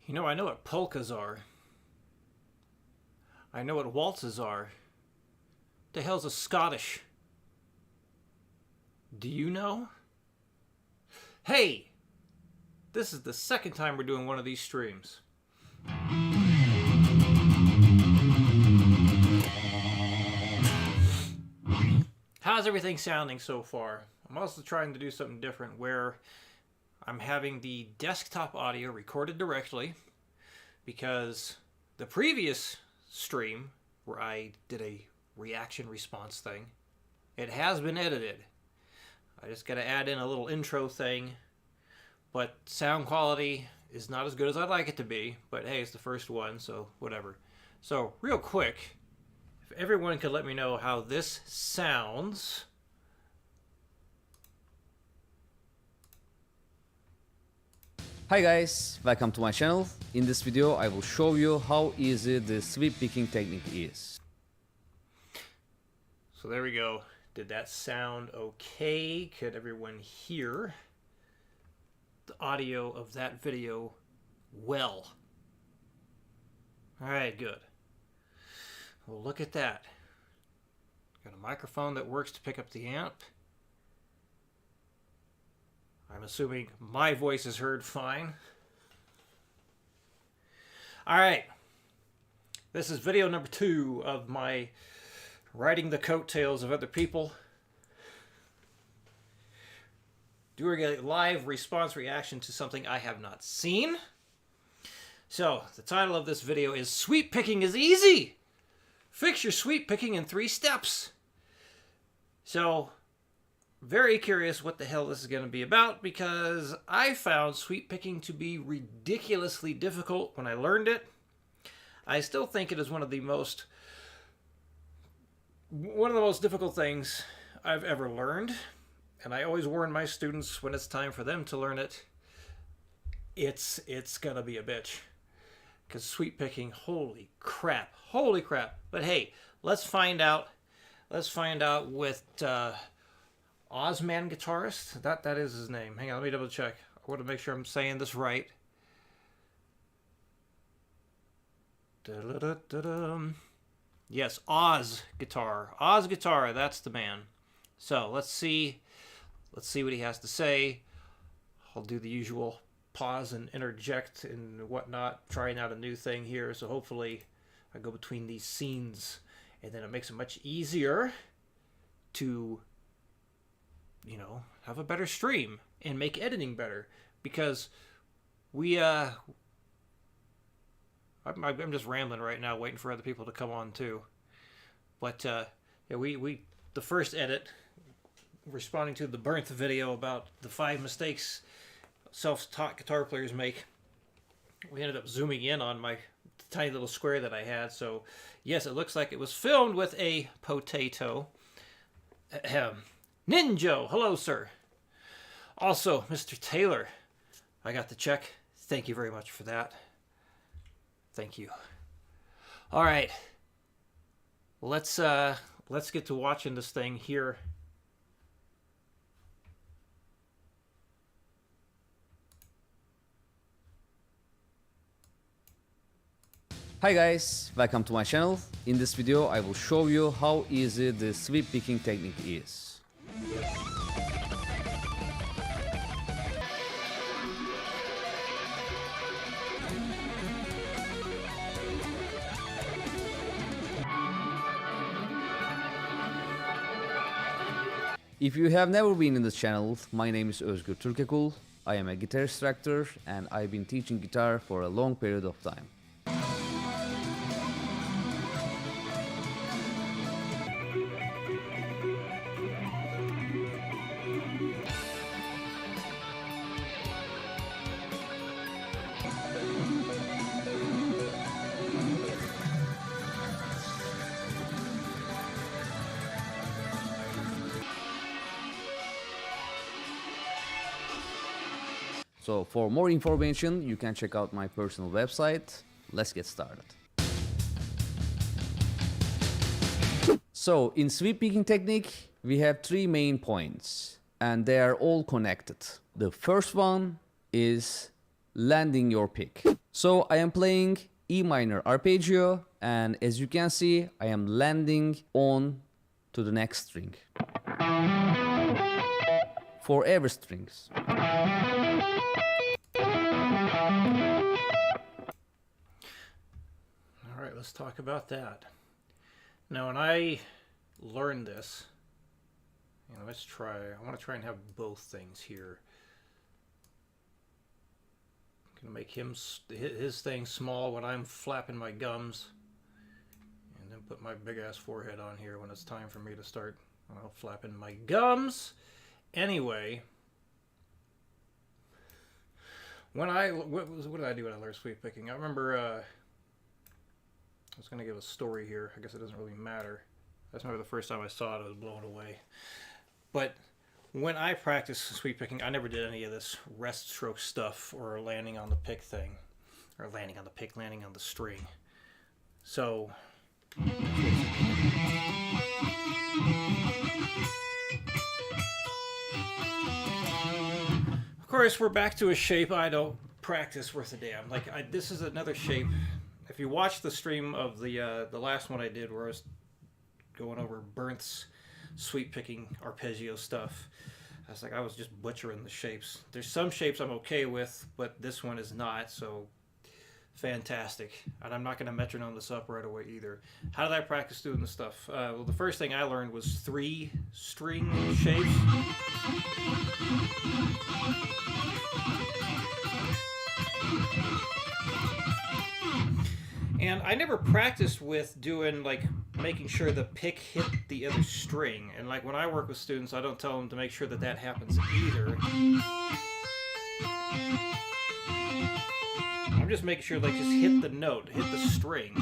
You know, I know what polkas are. I know what waltzes are. The hell's a Scottish? Do you know? Hey! This is the second time we're doing one of these streams. How's everything sounding so far? I'm also trying to do something different where I'm having the desktop audio recorded directly, because the previous stream where I did a reaction response thing, it has been edited. I just got to add in a little intro thing, but sound quality is not as good as I'd like it to be, but hey, it's the first one, so whatever. So real quick, if everyone could let me know how this sounds. Hi guys, welcome to my channel. In this video I will show you how easy the sweep picking technique is. So there we go. Did that sound okay? Could everyone hear the audio of that video well? Alright, good. Well, look at that. Got a microphone that works to pick up the amp. I'm assuming my voice is heard fine. Alright. This is video number 2 of my riding the coattails of other people, doing a live response reaction to something I have not seen. So, the title of this video is Sweep Picking is Easy! Fix your sweep picking in 3 steps. So, very curious what the hell this is going to be about, because I found sweep picking to be ridiculously difficult when I learned it. I still think it is one of the most difficult things I've ever learned, and I always warn my students when it's time for them to learn it, it's gonna be a bitch, because sweep picking, holy crap. But hey, let's find out with Ozz Guitarist. That is his name. Hang on, let me double check. I want to make sure I'm saying this right. Yes, Ozz Guitar. Ozz Guitar, that's the man. So let's see what he has to say. I'll do the usual pause and interject and whatnot, trying out a new thing here. So hopefully I go between these scenes, and then it makes it much easier to, you know, have a better stream and make editing better, because I'm just rambling right now, waiting for other people to come on too. But yeah, the first edit, responding to the Burnt video about the 5 mistakes self-taught guitar players make, we ended up zooming in on my tiny little square that I had. So yes, it looks like it was filmed with a potato. Ninjo, hello sir. Also, Mr. Taylor, I got the check. Thank you very much for that. Thank you. All right, let's get to watching this thing here. Hi guys, welcome to my channel. In this video I will show you how easy the sweep picking technique is. If you have never been in this channel, my name is Ozz Guitar. I am a guitar instructor and I've been teaching guitar for a long period of time. So for more information, you can check out my personal website. Let's get started. So in sweep picking technique, we have 3 main points and they are all connected. The first one is landing your pick. So I am playing E minor arpeggio, and as you can see, I am landing on to the next string. For every strings. All right, let's talk about that. Now, when I learned this, let's try. I want to try and have both things here. I'm gonna make his thing small when I'm flapping my gums, and then put my big ass forehead on here when it's time for me to start flapping my gums. Anyway, what did I do when I learned sweep picking? I remember I was gonna give a story here. I guess it doesn't really matter. I just remember the first time I saw it, I was blown away. But when I practiced sweep picking, I never did any of this rest stroke stuff or landing on the pick thing, or landing on the pick, landing on the string. So of course, we're back to a shape I don't practice worth a damn. Like this is another shape. If you watch the stream of the last one I did, where I was going over Bernth's sweep picking arpeggio stuff, I was just butchering the shapes. There's some shapes I'm okay with, but this one is not. So fantastic. And I'm not going to metronome this up right away either. How did I practice doing this stuff? Well, the first thing I learned was 3 string shapes. And I never practiced with doing, like, making sure the pick hit the other string. And, like, when I work with students, I don't tell them to make sure that that happens either. I'm just making sure, like, just hit the note, hit the string.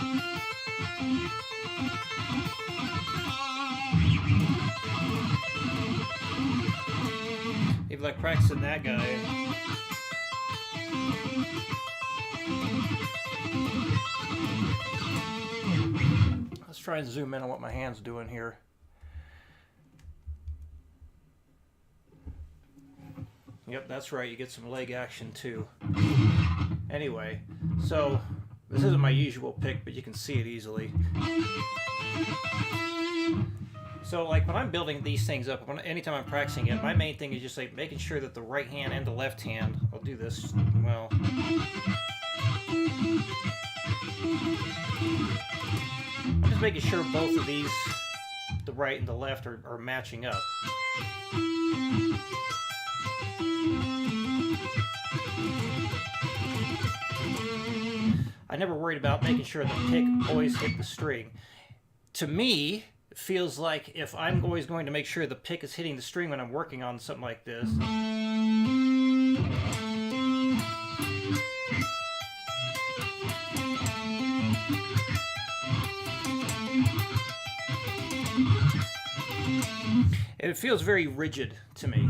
Even, like, practicing that guy. Let's try and zoom in on what my hand's doing here. Yep, that's right. You get some leg action too. Anyway, so this isn't my usual pick, but you can see it easily. So, like, when I'm building these things up, anytime I'm practicing it, my main thing is just like making sure that the right hand and the left hand, I'll do this, well, I'm just making sure both of these, the right and the left, are matching up. I never worried about making sure the pick always hit the string. To me, it feels like if I'm always going to make sure the pick is hitting the string when I'm working on something like this, it feels very rigid to me.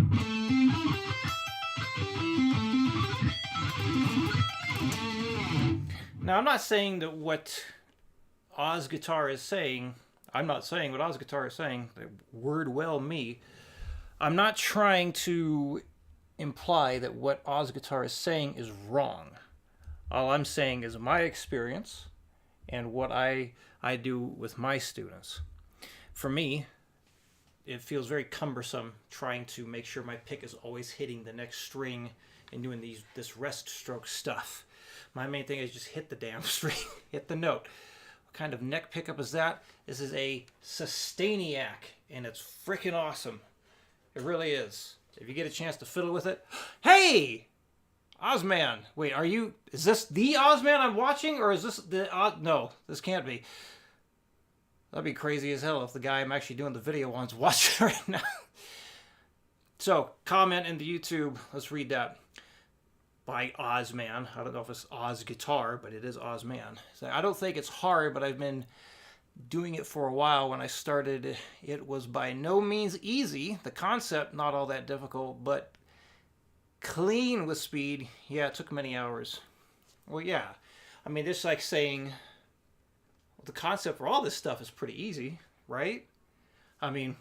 Now, I'm not saying that what Ozz Guitar is saying, I'm not saying what Ozz Guitar is saying, word well me. I'm not trying to imply that what Ozz Guitar is saying is wrong. All I'm saying is my experience and what I do with my students. For me, it feels very cumbersome trying to make sure my pick is always hitting the next string and doing this rest stroke stuff. My main thing is just hit the damn string, hit the note. What kind of neck pickup is that? This is a Sustainiac, and it's freaking awesome. It really is. If you get a chance to fiddle with it, hey, Ozman. Wait, is this the Ozman I'm watching, or is this the no, this can't be. That'd be crazy as hell if the guy I'm actually doing the video on's watching right now. So, comment in the YouTube. Let's read that. By Ozman. I don't know if it's Ozz Guitar, but it is Ozman. So I don't think it's hard, but I've been doing it for a while. When I started, it was by no means easy. The concept, not all that difficult, but clean with speed, yeah, it took many hours. Well, yeah. I mean, this is like saying, the concept for all this stuff is pretty easy, right? I mean,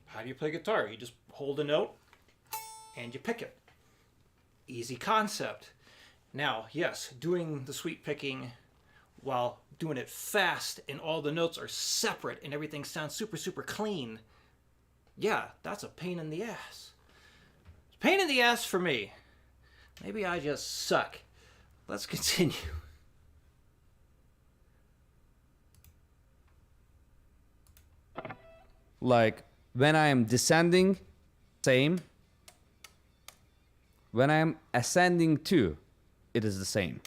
how do you play guitar? You just hold a note and you pick it. Easy concept. Now, yes, doing the sweep picking while doing it fast and all the notes are separate and everything sounds super, super clean, yeah, that's a pain in the ass. It's a pain in the ass for me. Maybe I just suck. Let's continue. Like when I am descending, same. When I am ascending too, it is the same.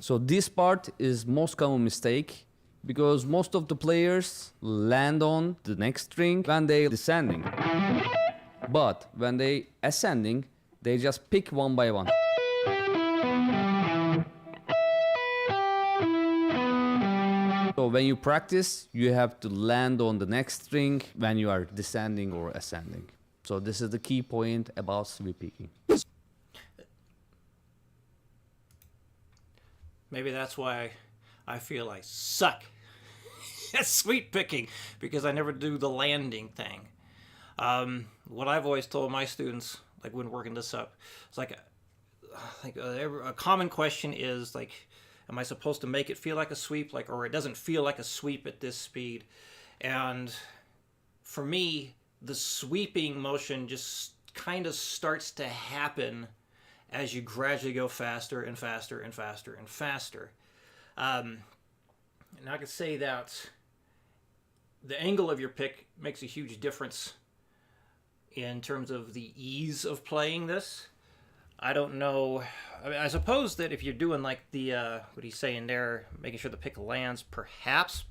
So this part is most common mistake because most of the players land on the next string when they descending. But when they ascending, they just pick one by one. So when you practice, you have to land on the next string when you are descending or ascending. So this is the key point about sweep picking. Maybe that's why I feel I suck at sweep picking, because I never do the landing thing. What I've always told my students, like when working this up, it's like a common question is like, am I supposed to make it feel like a sweep, like, or it doesn't feel like a sweep at this speed? And for me, the sweeping motion just kind of starts to happen as you gradually go faster and faster and faster and faster. And I could say that the angle of your pick makes a huge difference in terms of the ease of playing this. I don't know. I mean, I suppose that if you're doing like the, what he's saying there, making sure the pick lands, perhaps,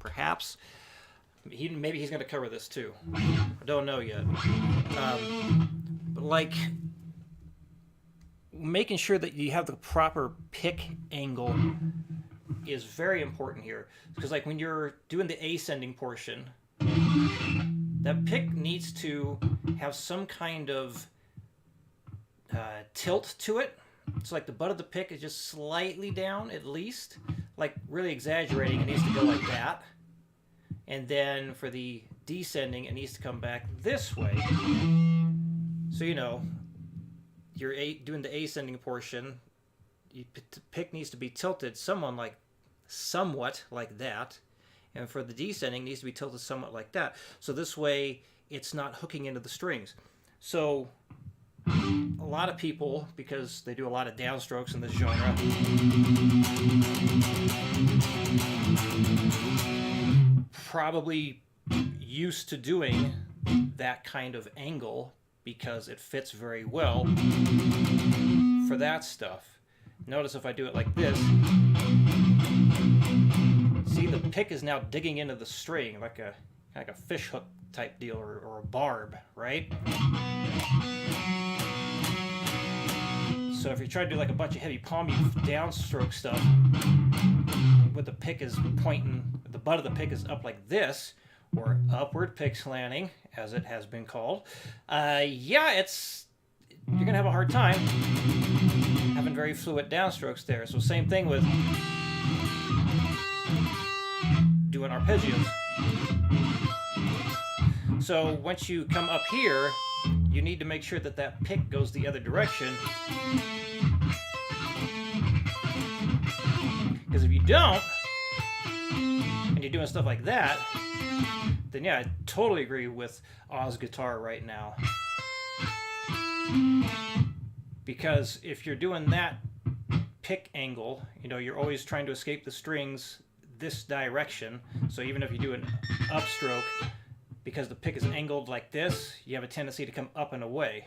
maybe he's going to cover this too. I don't know yet. But like, making sure that you have the proper pick angle is very important here. Because like when you're doing the ascending portion, that pick needs to have some kind of tilt to it. So like the butt of the pick is just slightly down at least. Like really exaggerating, it needs to go like that. And then for the descending, it needs to come back this way. So, you know, you're doing the ascending portion, the pick needs to be tilted somewhat like that, and for the descending, it needs to be tilted somewhat like that. So this way, it's not hooking into the strings. So a lot of people, because they do a lot of downstrokes in this genre, probably used to doing that kind of angle because it fits very well for that stuff. Notice if I do it like this, see the pick is now digging into the string like a fish hook type deal or a barb, right? So if you try to do like a bunch of heavy palmy downstroke stuff, with the pick is pointing, the butt of the pick is up like this, or upward pick slanting, as it has been called, yeah, you're gonna have a hard time having very fluid downstrokes there. So same thing with doing arpeggios. So once you come up here, you need to make sure that that pick goes the other direction. Because if you don't, and you're doing stuff like that, then yeah, I totally agree with Ozz Guitar right now. Because if you're doing that pick angle, you know, you're always trying to escape the strings this direction. So even if you do an upstroke, because the pick is angled like this, you have a tendency to come up and away.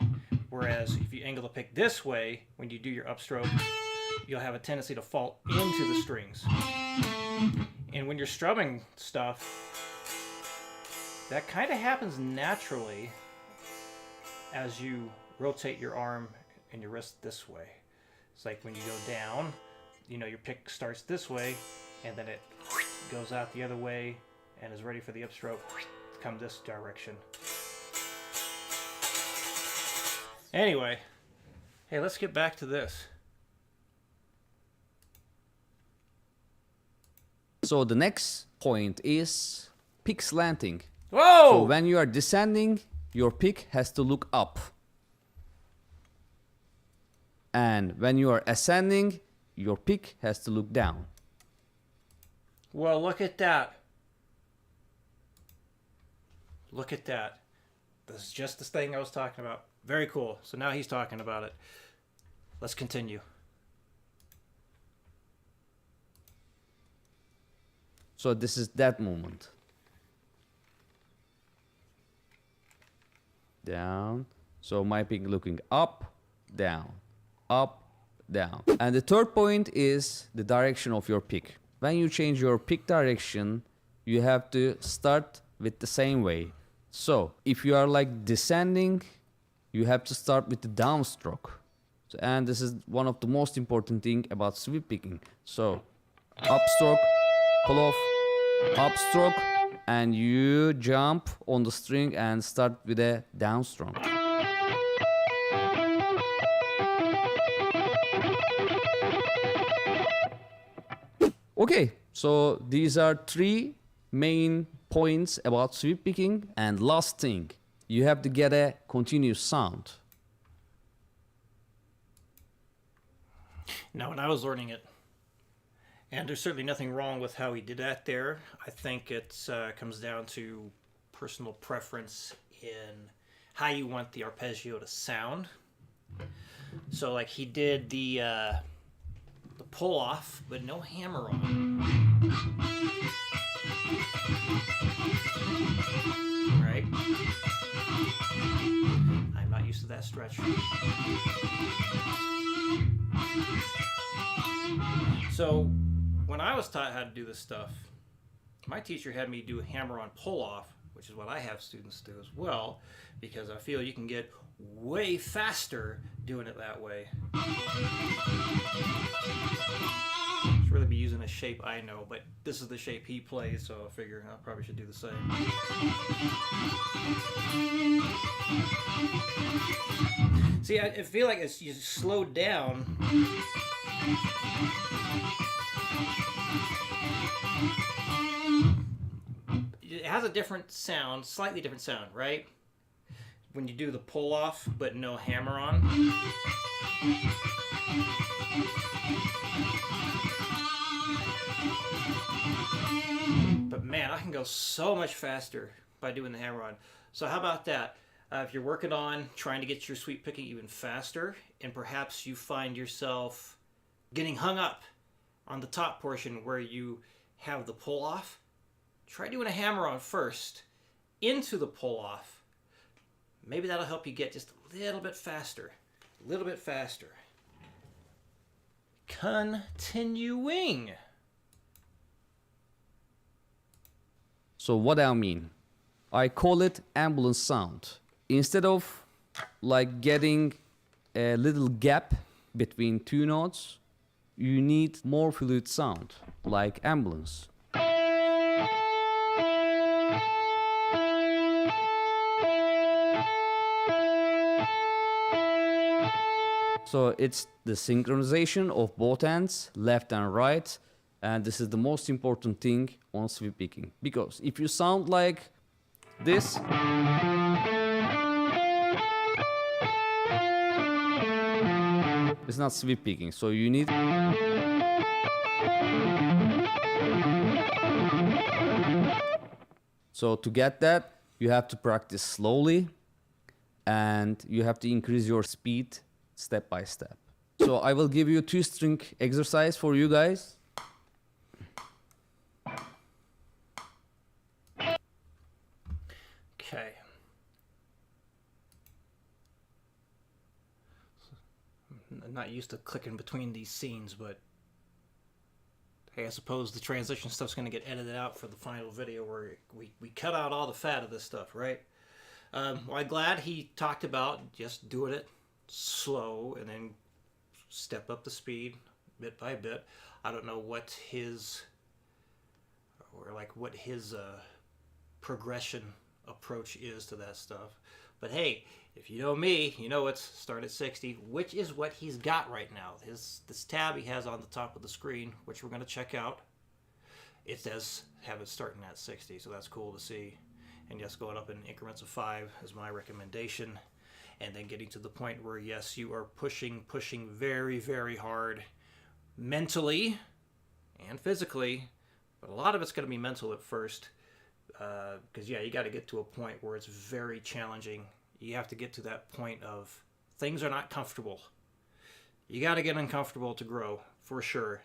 Whereas if you angle the pick this way, when you do your upstroke, you'll have a tendency to fall into the strings. And when you're strumming stuff, that kind of happens naturally as you rotate your arm and your wrist this way. It's like when you go down, you know, your pick starts this way, and then it goes out the other way and is ready for the upstroke to come this direction. Anyway, hey, let's get back to this. So the next point is pick slanting. Whoa! So when you are descending, your pick has to look up. And when you are ascending, your pick has to look down. Well, look at that. Look at that. This is just the thing I was talking about. Very cool. So now he's talking about it. Let's continue. So this is that movement. Down. So my pick looking up, down, up, down. And the third point is the direction of your pick. When you change your pick direction, you have to start with the same way. So if you are like descending, you have to start with the downstroke. So, and this is one of the most important thing about sweep picking. So upstroke, pull off, upstroke, and you jump on the string and start with a downstroke. Okay, so these are three main points about sweep picking. And last thing, you have to get a continuous sound. Now, when I was learning it, and there's certainly nothing wrong with how he did that there. I think it comes down to personal preference in how you want the arpeggio to sound. So, like, he did the pull off, but no hammer on. Right? I'm not used to that stretch. So, when I was taught how to do this stuff, my teacher had me do hammer-on pull-off, which is what I have students do as well, because I feel you can get way faster doing it that way. Should really be using a shape I know, but this is the shape he plays, so I figure I probably should do the same. See, I feel like it's you slowed down. It has a different sound, slightly different sound, right? When you do the pull off, but no hammer on. But man, I can go so much faster by doing the hammer on. So how about that? If you're working on trying to get your sweep picking even faster, and perhaps you find yourself getting hung up on the top portion where you have the pull off, try doing a hammer on first into the pull off. Maybe that'll help you get just a little bit faster. A little bit faster. Continuing. So what I mean, I call it ambulance sound. Instead of like getting a little gap between two notes, you need more fluid sound, like ambulance. So it's the synchronization of both hands, left and right, and this is the most important thing on sweep picking. Because if you sound like this, it's not sweep picking. So you need so to get that, you have to practice slowly and you have to increase your speed step by step. So I will give you 2-string exercise for you guys. Okay. I'm not used to clicking between these scenes, but hey, I suppose the transition stuff's going to get edited out for the final video where we cut out all the fat of this stuff, right? Well, I'm glad he talked about just doing it slow and then step up the speed bit by bit. I don't know what his progression approach is to that stuff, but hey, if you know me, you know it's start at 60, which is what he's got right now. This tab he has on the top of the screen, which we're going to check out, it does have it starting at 60, so that's cool to see. And yes, going up in increments of 5 is my recommendation. And then getting to the point where, yes, you are pushing very, very hard mentally and physically, but a lot of it's going to be mental at first. Because, yeah, you got to get to a point where it's very challenging. You have to get to that point of things are not comfortable. You got to get uncomfortable to grow, for sure.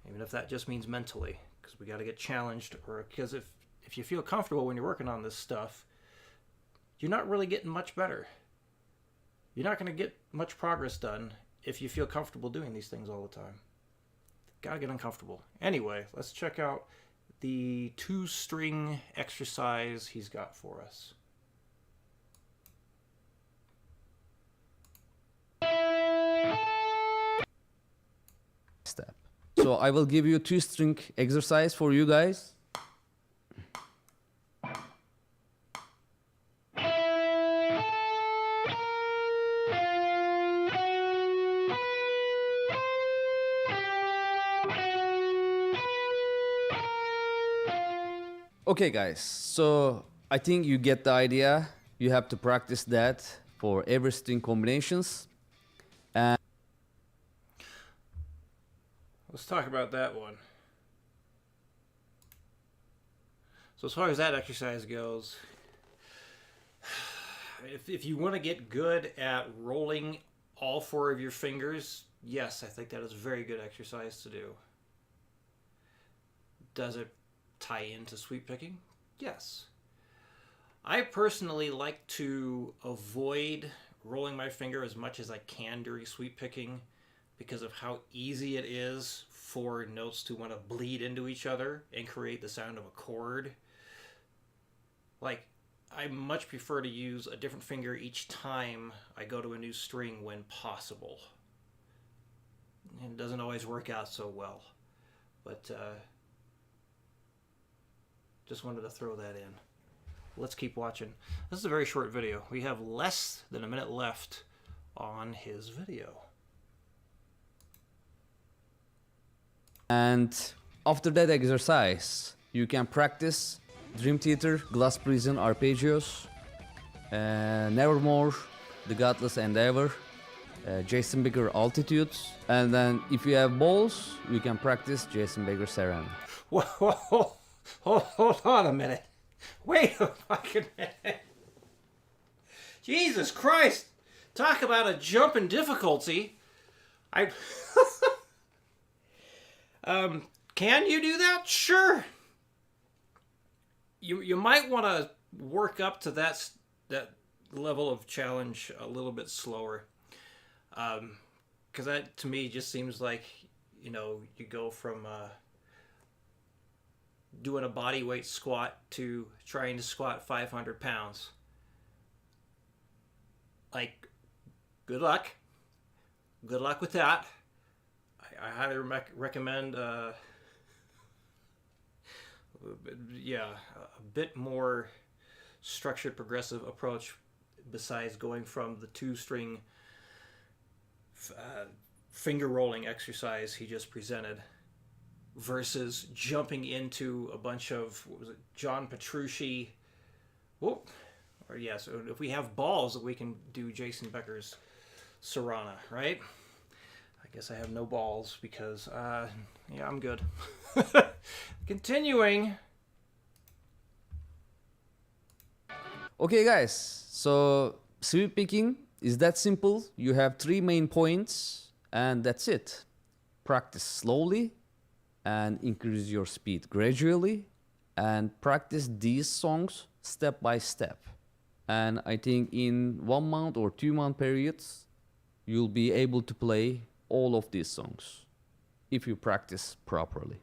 Even if that just means mentally, because we got to get challenged. Or because if you feel comfortable when you're working on this stuff, you're not really getting much better. You're not going to get much progress done if you feel comfortable doing these things all the time. Got to get uncomfortable. Anyway, let's check out the 2-string exercise he's got for us. Step. So I will give you 2-string exercise for you guys. Okay guys, so I think you get the idea. You have to practice that for every string combinations. And let's talk about that one. So as far as that exercise goes, if you want to get good at rolling all 4 of your fingers, yes, I think that is a very good exercise to do. Does it tie into sweep picking? Yes. I personally like to avoid rolling my finger as much as I can during sweep picking because of how easy it is for notes to want to bleed into each other and create the sound of a chord. Like, I much prefer to use a different finger each time I go to a new string when possible. It doesn't always work out so well, but just wanted to throw that in. Let's keep watching. This is a very short video. We have less than a minute left on his video. And after that exercise, you can practice Dream Theater, Glass Prison arpeggios, Nevermore, The Godless Endeavor, Jason Bigger Altitudes, and then if you have balls, you can practice Jason Bigger Serena. Whoa. Hold on a minute. Wait a fucking minute. Jesus Christ. Talk about a jump in difficulty. Can you do that? Sure. You might want to work up to that level of challenge a little bit slower. Because that, to me, just seems like, you go from doing a body weight squat to trying to squat 500 pounds. Like, good luck. Good luck with that. I highly recommend, a bit more structured progressive approach besides going from the 2-string finger rolling exercise he just presented versus jumping into a bunch of, what was it, John Petrucci. Whoop. Or yes, if we have balls, we can do Jason Becker's Serana, right? I guess I have no balls because, I'm good. Continuing. Okay guys, so sweep picking is that simple. You have 3 main points and that's it. Practice slowly and increase your speed gradually and practice these songs step by step. And I think in 1 month or 2 month periods, you'll be able to play all of these songs if you practice properly.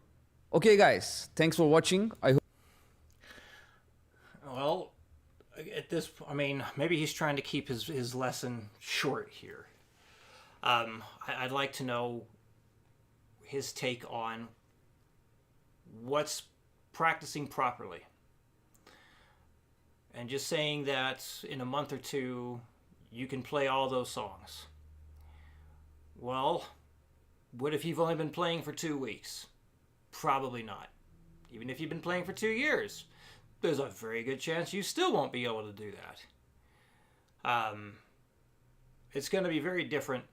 Okay guys, thanks for watching. Well, at this, maybe he's trying to keep his lesson short here. I'd like to know his take on what's practicing properly. And just saying that in a month or 2, you can play all those songs. Well, what if you've only been playing for 2 weeks? Probably not. Even if you've been playing for 2 years, there's a very good chance you still won't be able to do that. It's going to be very different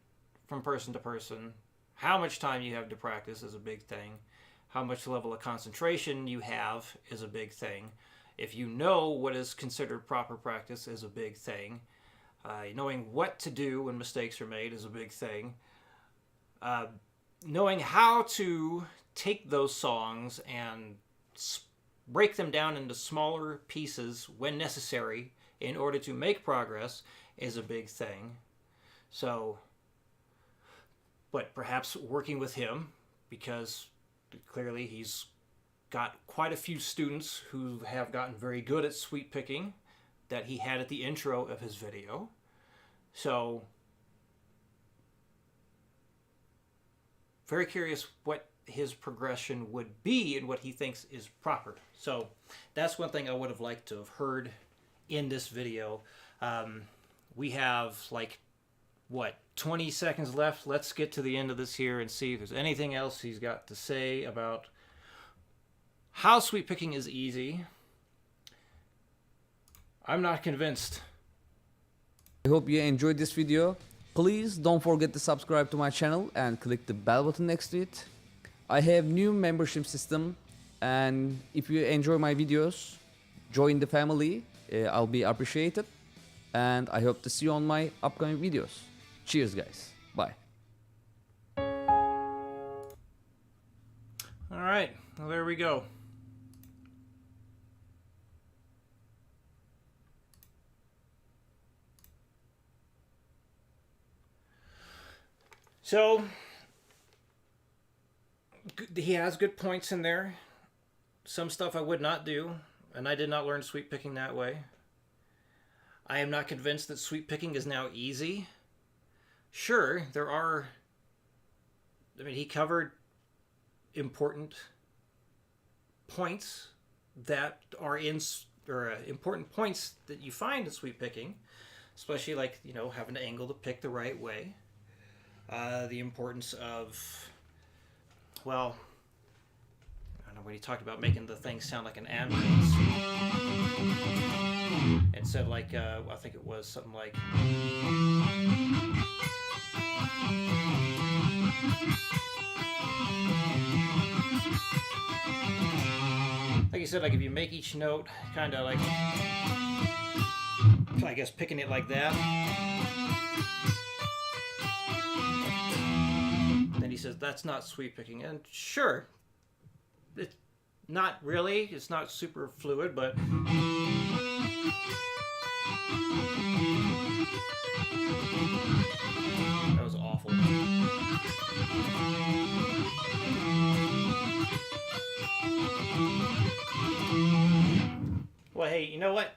from person to person. How much time you have to practice is a big thing. How much level of concentration you have is a big thing. If you know what is considered proper practice is a big thing. Knowing what to do when mistakes are made is a big thing. Knowing how to take those songs and break them down into smaller pieces when necessary in order to make progress is a big thing. So, but perhaps working with him, because clearly he's got quite a few students who have gotten very good at sweep picking that he had at the intro of his video. So, very curious what his progression would be and what he thinks is proper. So, that's one thing I would have liked to have heard in this video. We have like, 20 seconds left. Let's get to the end of this here and see if there's anything else he's got to say about how sweep picking is easy. I'm not convinced. I hope you enjoyed this video. Please don't forget to subscribe to my channel and click the bell button next to it. I have new membership system, and if you enjoy my videos, join the family. I'll be appreciated, and I hope to see you on my upcoming videos. Cheers, guys. Bye. All right, well, there we go. So, he has good points in there. Some stuff I would not do, and I did not learn sweep picking that way. I am not convinced that sweep picking is now easy. Sure, there are... I mean, he covered important points that are in... or important points that you find in sweep picking. Especially like, you know, having an angle to pick the right way. The importance of... well... I don't know, when he talked about making the thing sound like an ambulance. It said like, I think it was something like... like you said, like if you make each note kind of like... I guess picking it like that. Then he says, that's not sweep picking. And sure, it's not really. It's not super fluid, but... that was awful. Well, hey, you know what?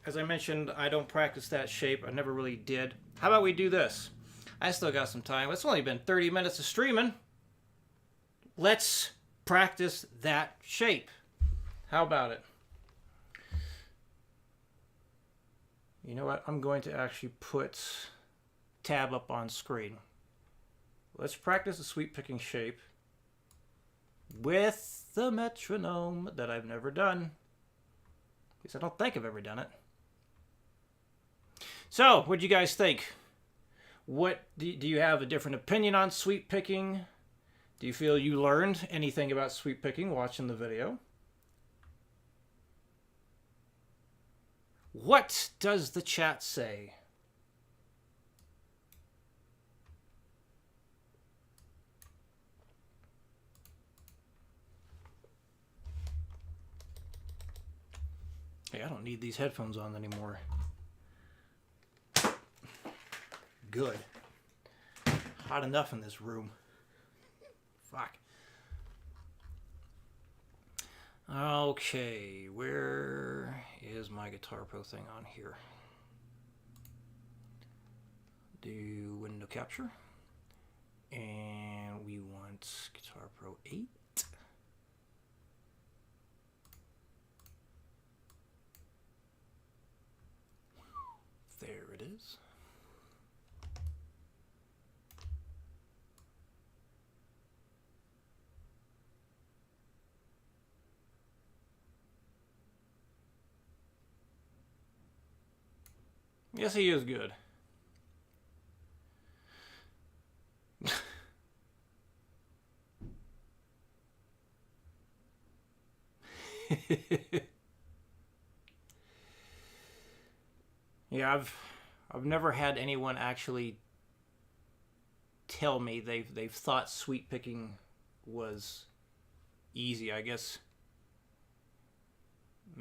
As I mentioned, I don't practice that shape. I never really did. How about we do this? I still got some time. It's only been 30 minutes of streaming. Let's practice that shape. How about it? You know what? I'm going to actually put tab up on screen. Let's practice the sweep picking shape with the metronome that I've never done. At least I don't think I've ever done it. So, what do you guys think? What do you have a different opinion on sweep picking? Do you feel you learned anything about sweep picking watching the video? What does the chat say? Hey, I don't need these headphones on anymore. Good. Hot enough in this room. Fuck. Okay, where is my Guitar Pro thing on here? Do window capture. And we want Guitar Pro 8. There it is. Yes, he is good. Yeah, I've never had anyone actually tell me they've thought sweep picking was easy. I guess,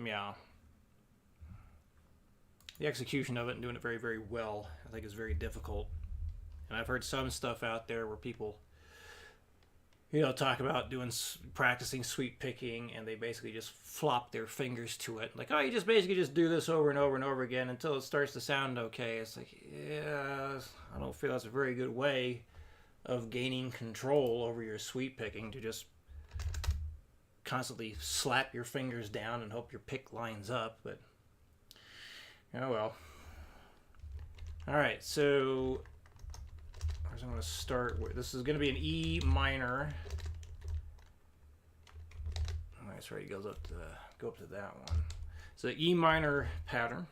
yeah. The execution of it and doing it very, very well, I think, is very difficult. And I've heard some stuff out there where people, talk about practicing sweep picking, and they basically just flop their fingers to it. Like, oh, you just basically just do this over and over and over again until it starts to sound okay. It's like, yeah, I don't feel that's a very good way of gaining control over your sweep picking, to just constantly slap your fingers down and hope your pick lines up. But oh well. Alright, so where's I'm going to start with? This is going to be an E minor. That's right, it goes up to go up to that one. So E minor pattern.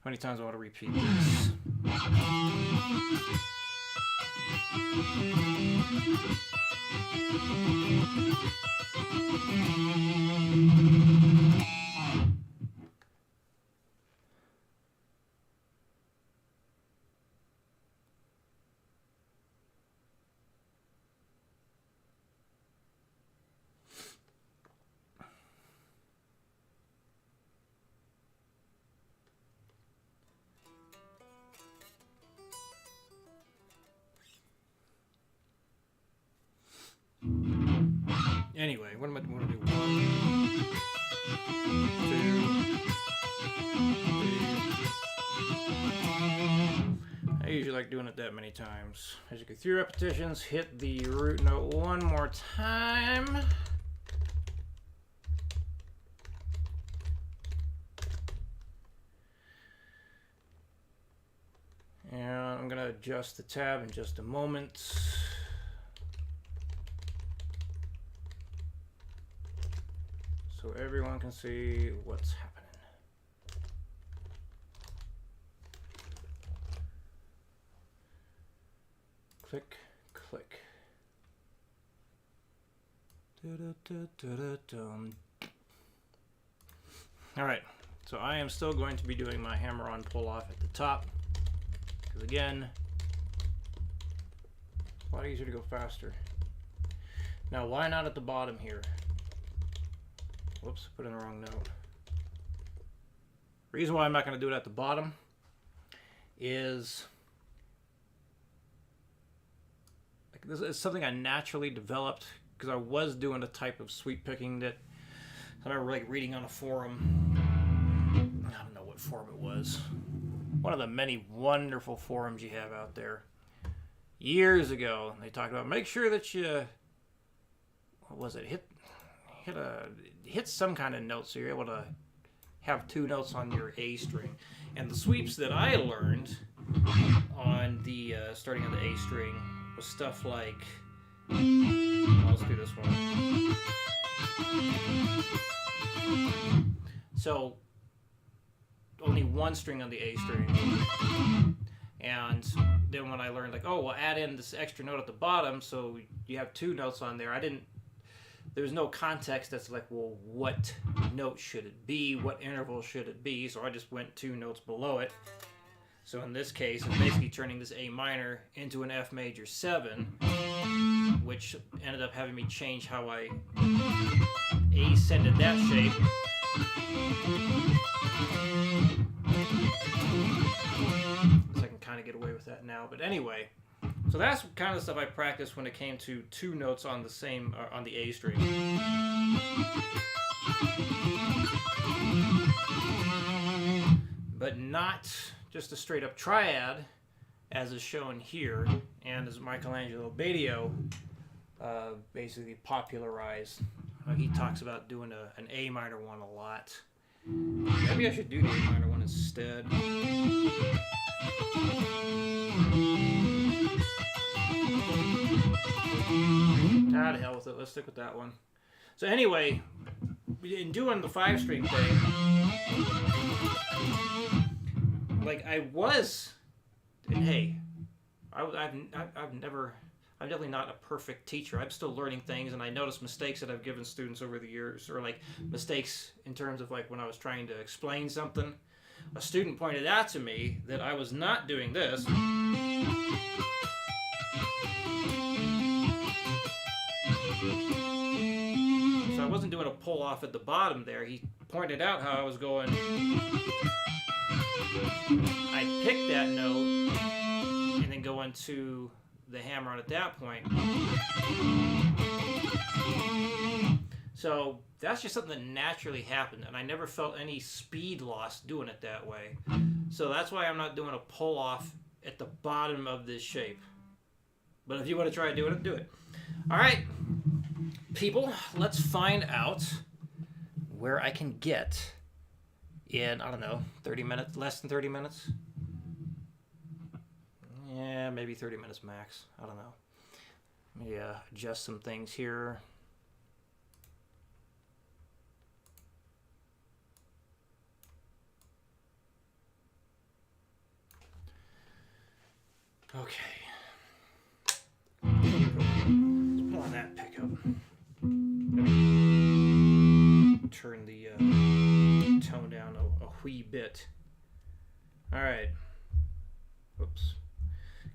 How many times do I want to repeat this? Anyway, what am I going to do? 1, 2, 3. I usually like doing it that many times. As you go through repetitions, hit the root note one more time. And I'm going to adjust the tab in just a moment. So everyone can see what's happening. Click, click. All right, so I am still going to be doing my hammer-on pull-off at the top, because again, it's a lot easier to go faster. Now, why not at the bottom here? Whoops, put in the wrong note. Reason why I'm not going to do it at the bottom is this is something I naturally developed because I was doing a type of sweep picking that I remember like reading on a forum. I don't know what forum it was. One of the many wonderful forums you have out there. Years ago, they talked about make sure that you, what was it, hit some kind of note so you're able to have 2 notes on your A string. And the sweeps that I learned on the starting on the A string was stuff like, let's do this one. So only 1 string on the A string. And then when I learned like, oh, well, add in this extra note at the bottom so you have 2 notes on there, there's no context that's like, well, what note should it be? What interval should it be? So I just went 2 notes below it. So in this case, I'm basically turning this A minor into an F major 7, which ended up having me change how I ascended that shape. So I can kind of get away with that now. But anyway, so that's kind of the stuff I practiced when it came to 2 notes on the same on the A string. But not just a straight up triad, as is shown here, and as Michelangelo Badio basically popularized. He talks about doing an A minor one a lot. Maybe I should do the A minor one instead. Ah, to hell with it. Let's stick with that one. So anyway, in doing the 5-string thing, like I was, and hey, I'm definitely not a perfect teacher. I'm still learning things, and I notice mistakes that I've given students over the years, or like mistakes in terms of like when I was trying to explain something. A student pointed out to me that I was not doing this. So I wasn't doing a pull off at the bottom there. He pointed out how I was going. I picked that note and then go into the hammer on at that point. So that's just something that naturally happened, and I never felt any speed loss doing it that way. So that's why I'm not doing a pull off at the bottom of this shape. But if you want to try doing it, do it. All right, people, let's find out where I can get in, I don't know, 30 minutes, less than 30 minutes? Yeah, maybe 30 minutes max. I don't know. Let me adjust some things here. Okay. Let's put on that pickup. Turn the tone down a wee bit. All right. Whoops.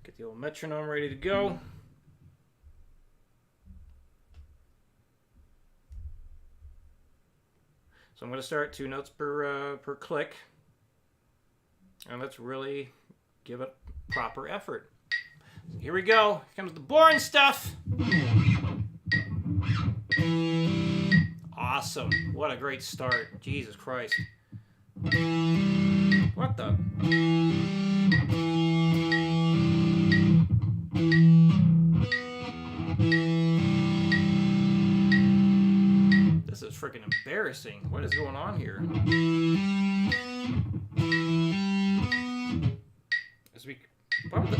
Get the old metronome ready to go. So I'm going to start 2 notes per click, and let's really give it proper effort. Here we go. Here comes the boring stuff. Awesome. What a great start. Jesus Christ. What the? This is freaking embarrassing. What is going on here? As we... What the...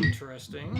Interesting.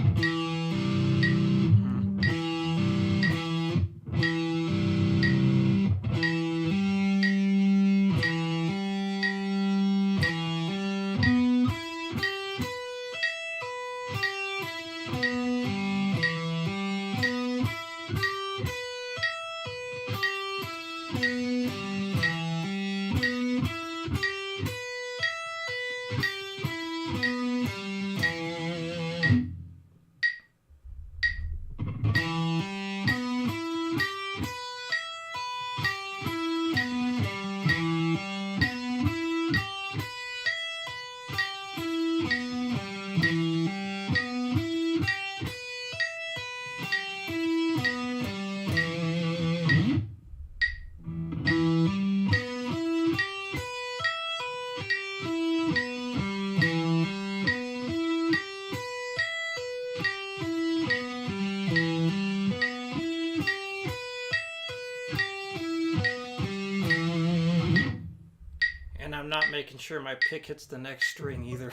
I'm not making sure my pick hits the next string either.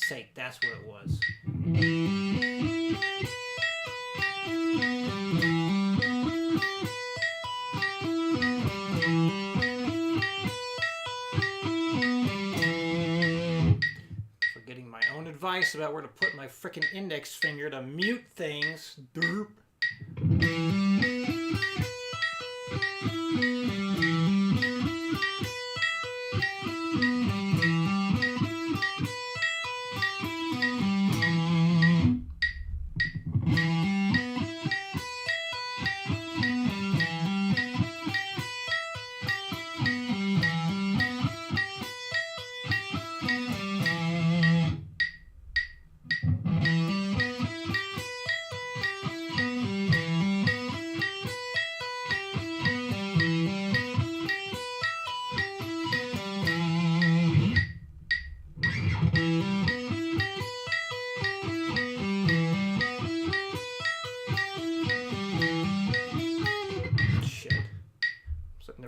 sake, that's what it was. Forgetting my own advice about where to put my frickin' index finger to mute things. Derp.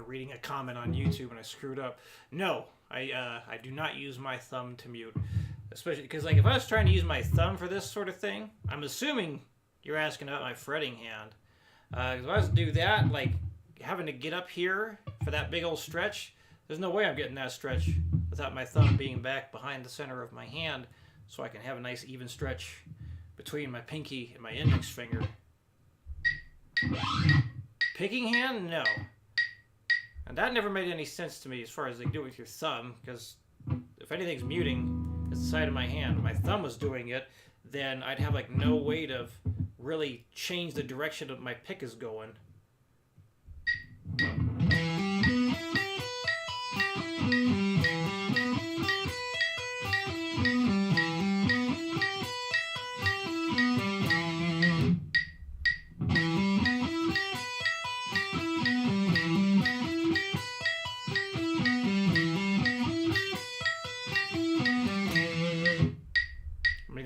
Reading a comment on YouTube and I screwed up. No, I do not use my thumb to mute, especially because like if I was trying to use my thumb for this sort of thing, I'm assuming you're asking about my fretting hand. If I was to do that, like having to get up here for that big old stretch, there's no way I'm getting that stretch without my thumb being back behind the center of my hand, so I can have a nice even stretch between my pinky and my index finger. Picking hand, no. And that never made any sense to me as far as like do it with your thumb, because if anything's muting, it's the side of my hand. If my thumb was doing it, then I'd have like no way to really change the direction that my pick is going.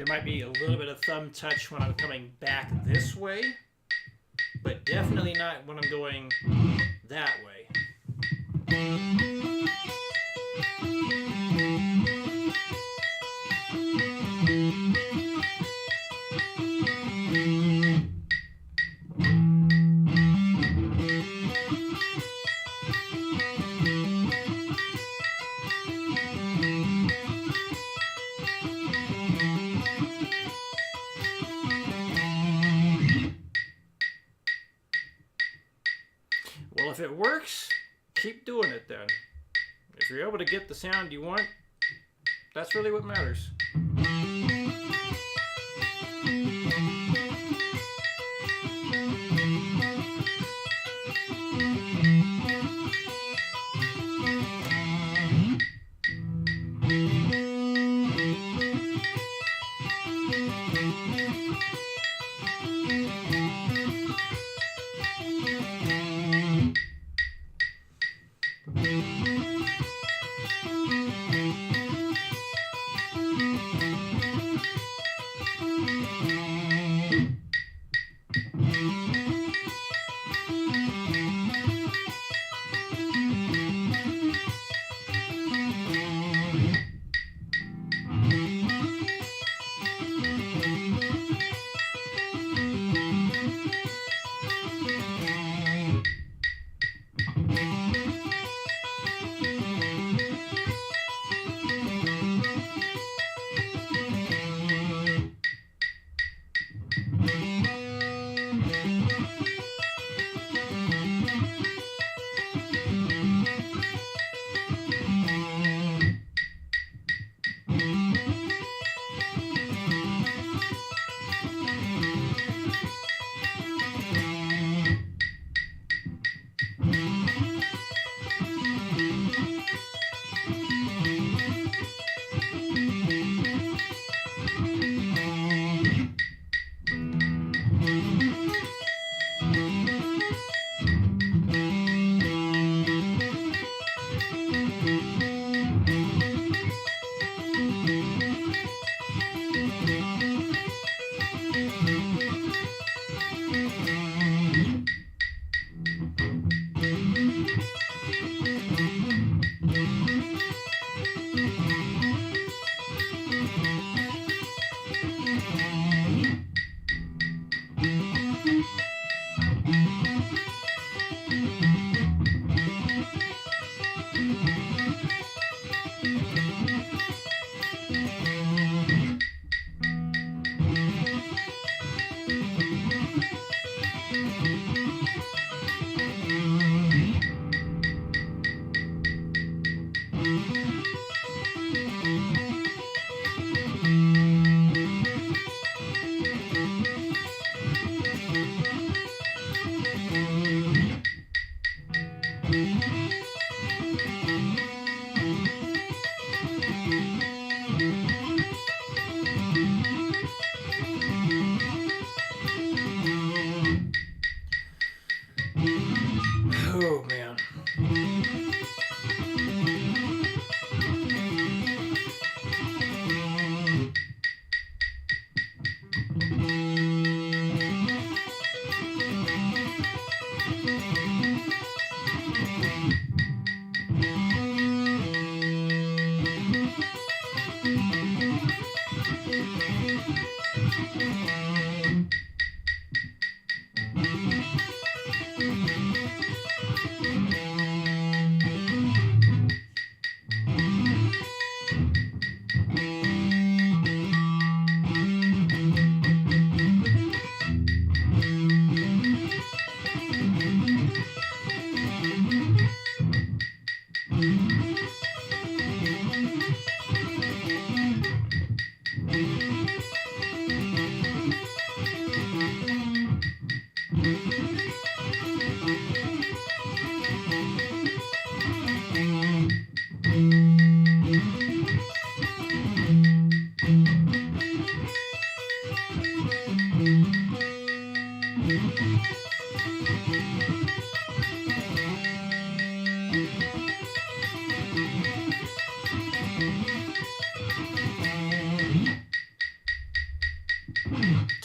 Might be a little bit of thumb touch when I'm coming back this way, but definitely not when I'm going that way. Well, if it works, keep doing it then. If you're able to get the sound you want, that's really what matters.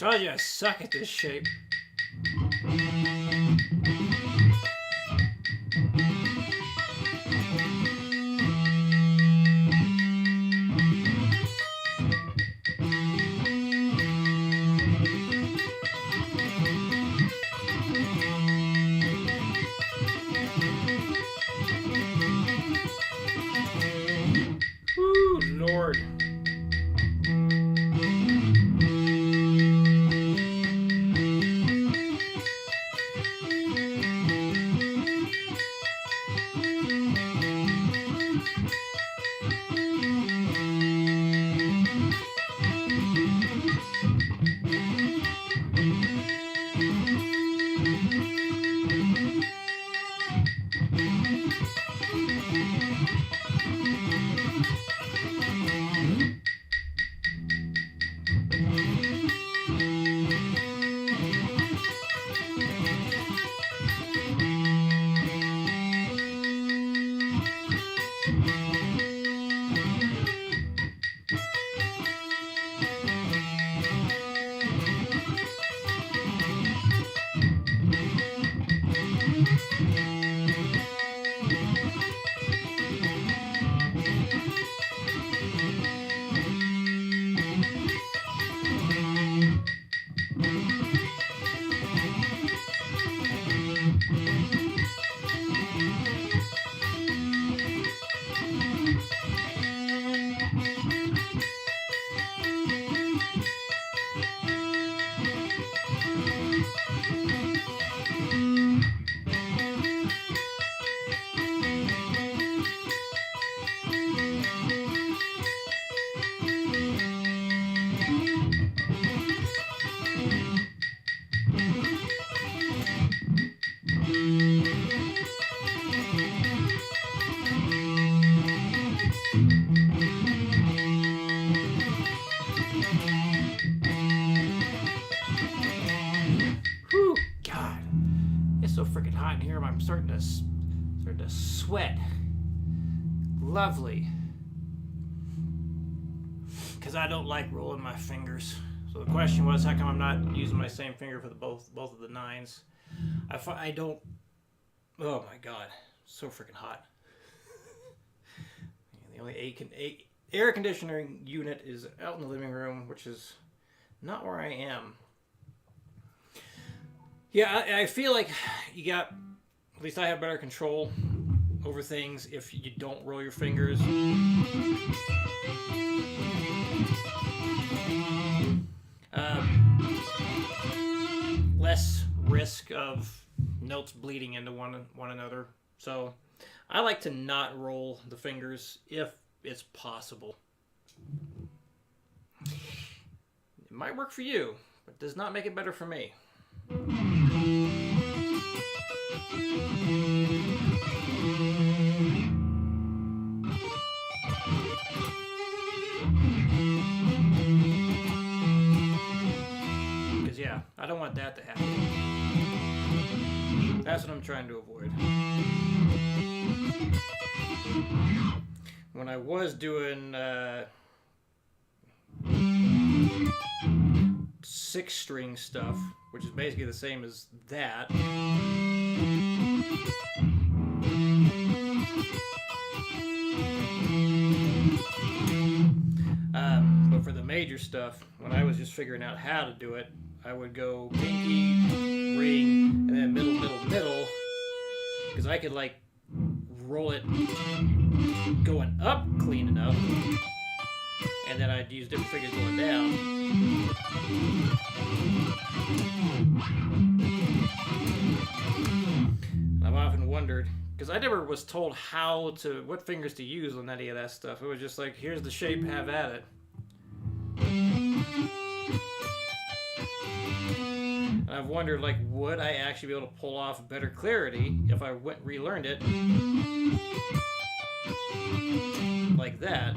Told you I suck at this shape. Woo, Lord. Whew, God. It's so freaking hot in here. I'm starting to sweat. Lovely. Because I don't like rolling my fingers. So the question was, how come I'm not using my same finger for the both of the nines? I don't. Oh my God, so freaking hot. The only air conditioning unit is out in the living room, which is not where I am. Yeah, I feel like you got, at least I have better control over things if you don't roll your fingers. Less risk of notes bleeding into one another. So I like to not roll the fingers if it's possible. It might work for you, but does not make it better for me. Because yeah, I don't want that to happen. That's what I'm trying to avoid. When I was doing 6-string stuff, which is basically the same as that, but for the major stuff, when I was just figuring out how to do it, I would go pinky, ring, and then middle, because I could like roll it going up clean enough, and then I'd use different fingers going down. I've often wondered, because I never was told what fingers to use on any of that stuff. It was just like, here's the shape, have at it. And I've wondered, like, would I actually be able to pull off better clarity if I relearned it like that?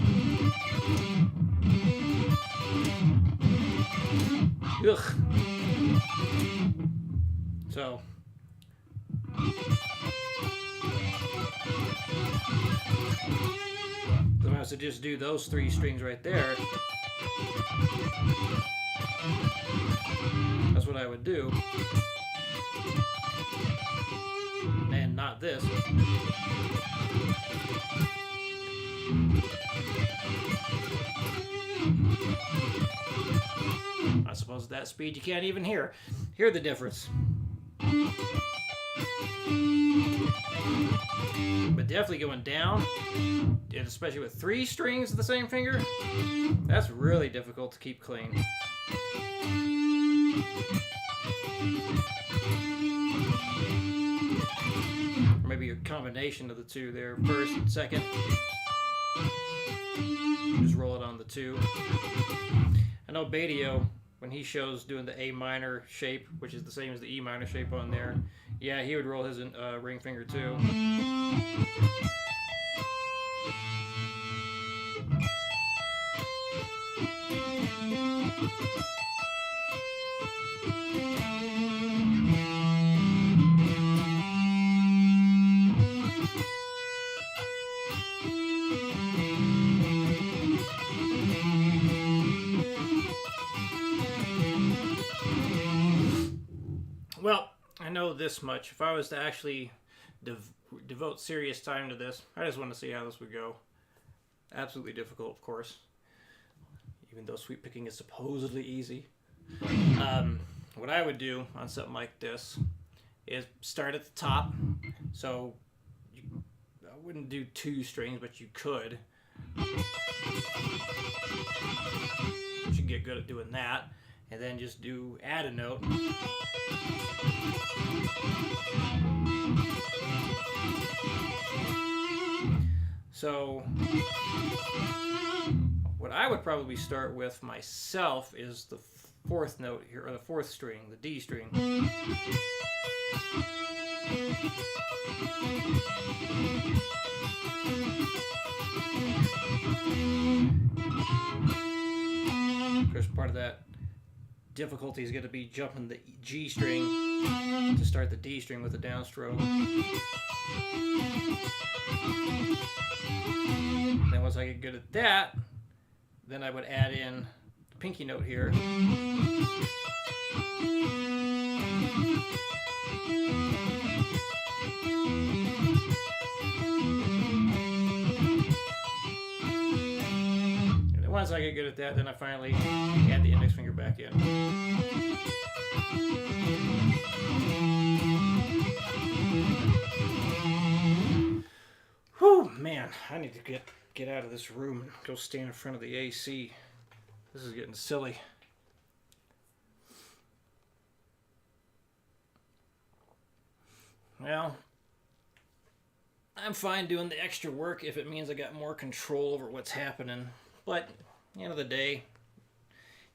Ugh. So I was to just do those 3 strings right there. That's what I would do. And not this. I suppose at that speed you can't even hear the difference. But definitely going down, and especially with 3 strings of the same finger, that's really difficult to keep clean. Or maybe a combination of the two there, first and second. Just roll it on the 2. I know Badio, when he shows doing the A minor shape, which is the same as the E minor shape on there, yeah, he would roll his ring finger too. Well, I know this much. If I was to actually devote serious time to this, I just want to see how this would go. Absolutely difficult, of course. Even though sweep picking is supposedly easy. What I would do on something like this is start at the top. So I wouldn't do 2 strings, but you could. You should get good at doing that. And then just add a note. So what I would probably start with myself is the 4th note here, or the 4th string, the D string. Of course, part of that difficulty is going to be jumping the G string to start the D string with a downstroke. Then once I get good at that, then I would add in the pinky note here. And once I get good at that, then I finally add the index finger back in. Whew, man, I need to get out of this room and go stand in front of the AC. This is getting silly. Well, I'm fine doing the extra work if it means I got more control over what's happening. But at the end of the day,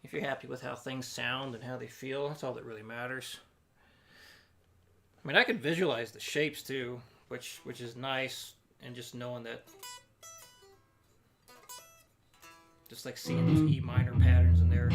if you're happy with how things sound and how they feel, that's all that really matters. I mean, I could visualize the shapes too, which is nice, and just knowing that, just like seeing those E minor patterns in there.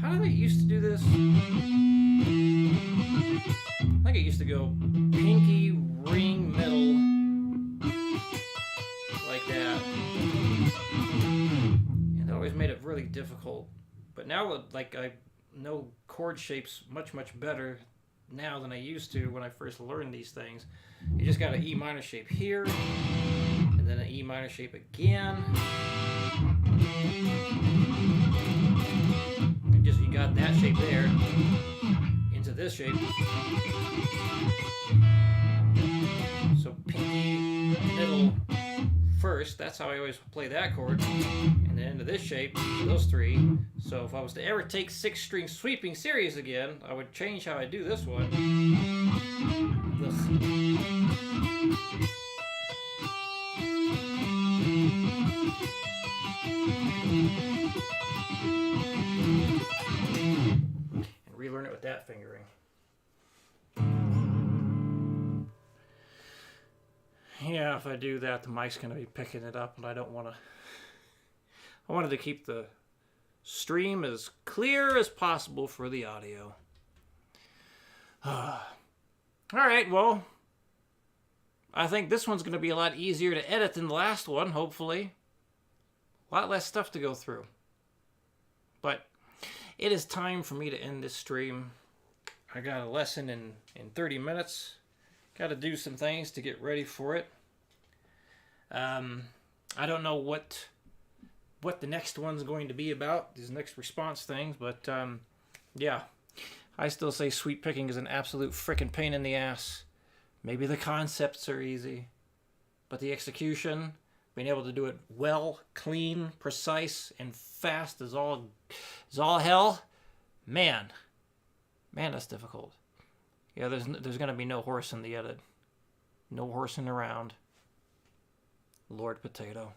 How did they used to do this? I think it used to go pinky, ring, middle, like that. And it always made it really difficult. But now, like, I know chord shapes much better now than I used to when I first learned these things. You just got an E minor shape here, and then an E minor shape again. And just, you got that shape there, into this shape. So pinky, middle, first, that's how I always play that chord. And then into this shape, those 3. So if I was to ever take 6-string sweeping serious again, I would change how I do this one. And relearn it with that fingering. Yeah, if I do that, the mic's going to be picking it up, and I don't want to. I wanted to keep the stream as clear as possible for the audio. All right, well, I think this one's going to be a lot easier to edit than the last one, hopefully. A lot less stuff to go through. But it is time for me to end this stream. I got a lesson in 30 minutes. Got to do some things to get ready for it. I don't know what the next one's going to be about, these next response things, but yeah. I still say sweep picking is an absolute frickin' pain in the ass. Maybe the concepts are easy, but the execution, being able to do it well, clean, precise, and fast is all hell. Man, that's difficult. Yeah, there's gonna be no horse in the edit. No horsing around. Lord Potato.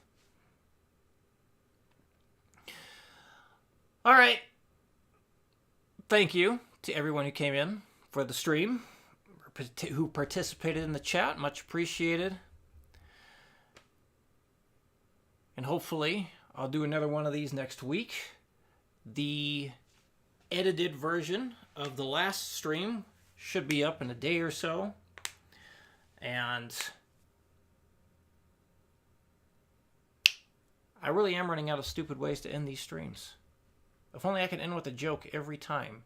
All right. Thank you to everyone who came in for the stream, who participated in the chat. Much appreciated. And hopefully I'll do another one of these next week. The edited version of the last stream should be up in a day or so. And I really am running out of stupid ways to end these streams. If only I could end with a joke every time.